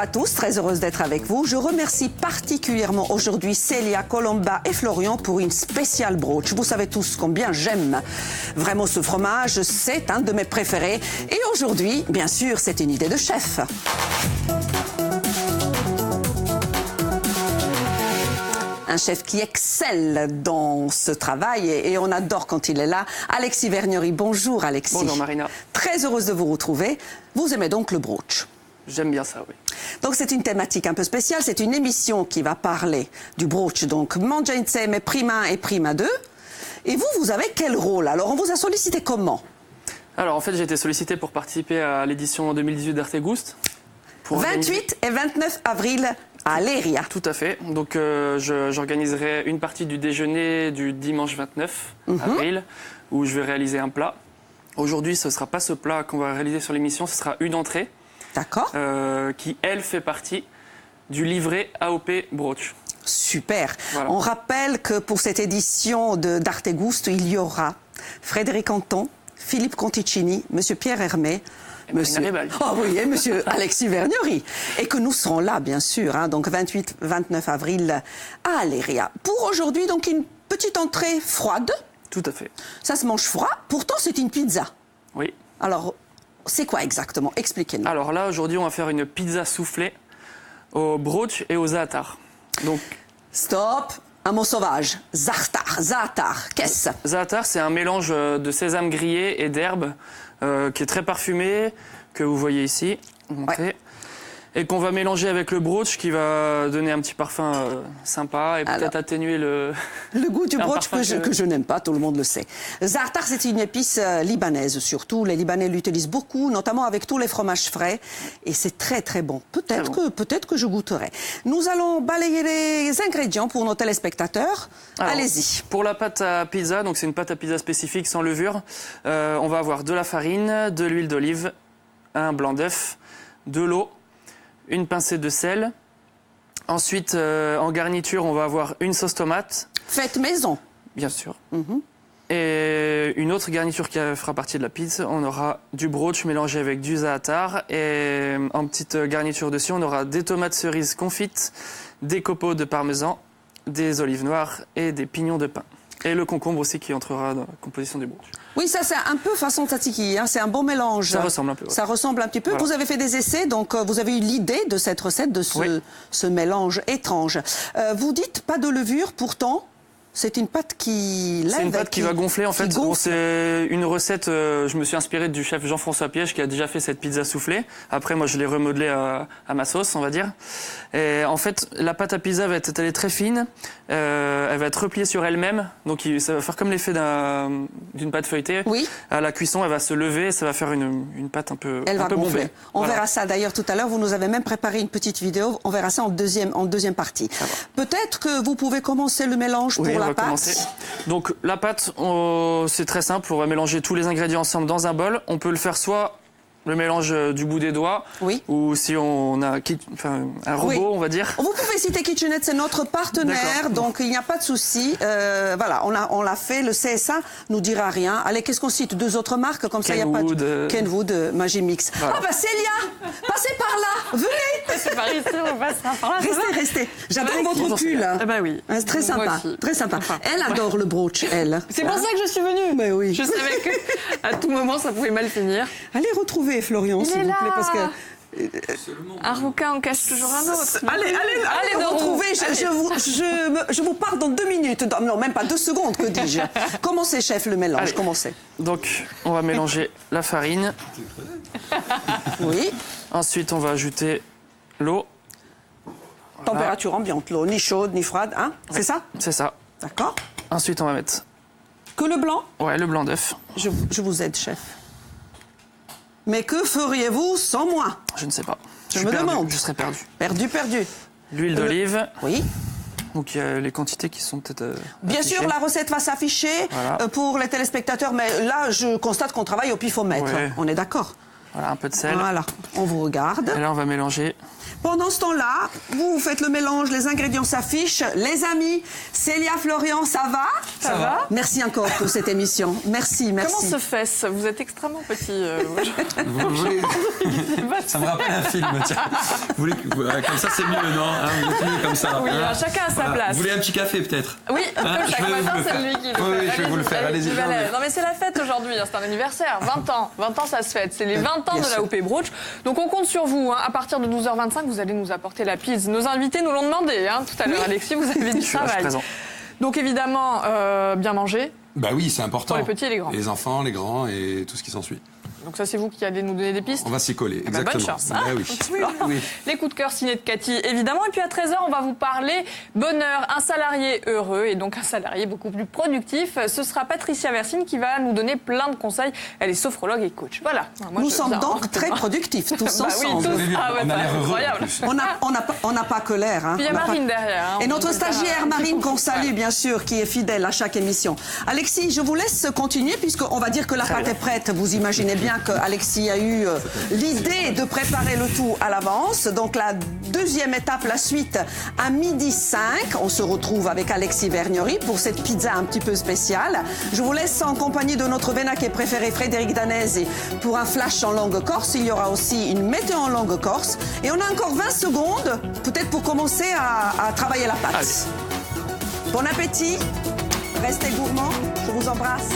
à tous, très heureuse d'être avec vous. Je remercie particulièrement aujourd'hui Célia, Colomba et Florian pour une spéciale brooch. Vous savez tous combien j'aime vraiment ce fromage, c'est un de mes préférés. Et aujourd'hui, bien sûr, c'est une idée de chef. Un chef qui excelle dans ce travail et on adore quand il est là. Alexis Vergnery, bonjour Alexis. Bonjour Marina. Très heureuse de vous retrouver. Vous aimez donc le brooch? J'aime bien ça, oui. Donc c'est une thématique un peu spéciale, c'est une émission qui va parler du brooch, donc Mangia insieme prima et prima 2. Et vous, vous avez quel rôle? Alors on vous a sollicité comment? Alors en fait j'ai été sollicité pour participer à l'édition 2018 d'Arte Gust. 28 et 29 avril à Leiria. Tout à fait. Donc j'organiserai une partie du déjeuner du dimanche 29 avril où je vais réaliser un plat. Aujourd'hui ce ne sera pas ce plat qu'on va réaliser sur l'émission, ce sera une entrée. D'accord. Qui elle fait partie du livret AOP Brooch. Super. Voilà. On rappelle que pour cette édition d'Arte Gust, il y aura Frédéric Anton, Philippe Conticini, Monsieur Pierre Hermé, Monsieur... Oh oui, et Monsieur Alexis Vergnery. Et que nous serons là, bien sûr, hein, donc 28-29 avril à Leiria. Pour aujourd'hui, donc une petite entrée froide. Tout à fait. Ça se mange froid, pourtant c'est une pizza. Oui. Alors, c'est quoi exactement? Expliquez-nous. Alors là, aujourd'hui, on va faire une pizza soufflée au brooch et au zaatar. Donc... Stop. Un mot sauvage. Zaatar. Qu'est-ce? Zaatar, c'est un mélange de sésame grillé et d'herbes qui est très parfumé, que vous voyez ici. Ouais. Et qu'on va mélanger avec le brooch qui va donner un petit parfum sympa et peut-être atténuer le goût du brooch que je n'aime pas, tout le monde le sait. Zaatar, c'est une épice libanaise surtout. Les Libanais l'utilisent beaucoup, notamment avec tous les fromages frais. Et c'est très très bon. Peut-être que je goûterai. Nous allons balayer les ingrédients pour nos téléspectateurs. Allez-y. Pour la pâte à pizza, donc c'est une pâte à pizza spécifique sans levure, on va avoir de la farine, de l'huile d'olive, un blanc d'œuf, de l'eau, une pincée de sel. Ensuite, en garniture, on va avoir une sauce tomate. Faite maison. Bien sûr. Et une autre garniture qui fera partie de la pizza, on aura du brooch mélangé avec du zaatar. Et en petite garniture dessus, on aura des tomates cerises confites, des copeaux de parmesan, des olives noires et des pignons de pain. Et le concombre aussi qui entrera dans la composition du brooch. Oui, ça c'est un peu façon tzatziki, hein, c'est un bon mélange. Ça ressemble un peu. Ouais. Ça ressemble un petit peu. Voilà. Vous avez fait des essais, donc vous avez eu l'idée de cette recette, de ce mélange étrange. Vous dites pas de levure, pourtant c'est une pâte qui lève. C'est une pâte qui va gonfler en fait. Bon, c'est une recette, je me suis inspiré du chef Jean-François Piège qui a déjà fait cette pizza soufflée. Après moi je l'ai remodelée à ma sauce on va dire. Et en fait la pâte à pizza va être étalée très fine, elle va être repliée sur elle-même. Donc ça va faire comme l'effet d'une pâte feuilletée. Oui. À la cuisson elle va se lever et ça va faire une pâte un peu bombée. On verra ça d'ailleurs tout à l'heure. Vous nous avez même préparé une petite vidéo. On verra ça en deuxième partie. Peut-être que vous pouvez commencer le mélange pour la pâte. Commencer. Donc la pâte, c'est très simple, on va mélanger tous les ingrédients ensemble dans un bol. On peut le faire soit le mélange du bout des doigts, ou si on a un robot, on va dire. Vous pouvez citer KitchenAid, c'est notre partenaire, donc il n'y a pas de souci. Voilà, on l'a fait, le CSA nous dira rien. Allez, qu'est-ce qu'on cite? Deux autres marques, comme ça il n'y a pas de... Kenwood, Magimix. Voilà. Ah bah Célia, passez par là, venez. C'est par ici, on passe par là. Restez. J'adore votre pull. Ah bah oui. C'est très sympa, très sympa. Elle adore le brooch, elle. C'est pour ça que je suis venue. Mais oui. Je savais qu'à tout moment ça pouvait mal finir. Allez retrouver Florian, s'il vous plaît, parce que... Un rouquin en cache toujours un autre. Allez retrouver, je vous parle dans 2 minutes. Non, même pas 2 secondes, que dis-je. Commencez, chef, le mélange, commencez. Donc, on va mélanger la farine. Oui. Ensuite, on va ajouter l'eau. Voilà. Température ambiante, l'eau, ni chaude, ni froide, hein? C'est ça? C'est ça. D'accord. Ensuite, on va mettre... Que le blanc? Ouais, le blanc d'œuf. Je vous aide, chef. Mais que feriez-vous sans moi? Je ne sais pas. Je me demande. Je serais perdu. Perdu. L'huile d'olive. Oui. Donc il y a les quantités qui sont peut-être Bien sûr, la recette va s'afficher pour les téléspectateurs, mais là, je constate qu'on travaille au pifomètre. Ouais. On est d'accord? Voilà, un peu de sel. Voilà, on vous regarde. Et là, on va mélanger. Pendant ce temps-là, vous faites le mélange, les ingrédients s'affichent. Les amis, Célia, Florian, ça va? Ça va? Merci encore pour cette émission. Merci. Comment se fait-ce? Vous êtes extrêmement petit. Vous voulez... Ça me rappelle un film, tiens. Vous voulez... Comme ça, c'est mieux, non vous êtes mieux comme ça. Oui, chacun à sa place. Vous voulez un petit café, peut-être? Oui, comme chaque matin, c'est lui qui le fait. Oui, je vais vous le faire. Allez-y. Non, mais c'est la fête aujourd'hui, c'est un anniversaire. 20 ans. 20 ans, ça se fête. C'est les 20 ans de la OP Brooch. Donc, on compte sur vous. À partir de 12h25, vous allez nous apporter la pizza. Nos invités nous l'ont demandé tout à l'heure. Alexis, vous avez du travail. Donc, évidemment, bien manger. Bah oui, c'est important. Pour les petits et les grands. Les enfants, les grands et tout ce qui s'ensuit. Donc ça, c'est vous qui allez nous donner des pistes? On va s'y coller, exactement. Bonne chance. Oui. Les coups de cœur ciné de Cathy, évidemment. Et puis à 13h, on va vous parler bonheur, un salarié heureux et donc un salarié beaucoup plus productif. Ce sera Patricia Versine qui va nous donner plein de conseils. Elle est sophrologue et coach. Voilà. Nous sommes donc très productifs, tous ensemble. Oui, tous. On a l'air incroyable. On n'a pas que l'air. Puis il y a Marine derrière. Et notre stagiaire Marine qu'on salue, bien sûr, qui est fidèle à chaque émission. Alexis, je vous laisse continuer puisqu'on va dire que la pâte est prête. Vous imaginez bien qu'Alexis a eu l'idée de préparer le tout à l'avance. Donc la deuxième étape, la suite, à 12h05, on se retrouve avec Alexis Vergnori pour cette pizza un petit peu spéciale. Je vous laisse en compagnie de notre vénaquet préféré, Frédéric Danesi, pour un flash en langue corse. Il y aura aussi une météo en langue corse. Et on a encore 20 secondes, peut-être pour commencer à travailler la pâte. Allez. Bon appétit, restez gourmands, je vous embrasse.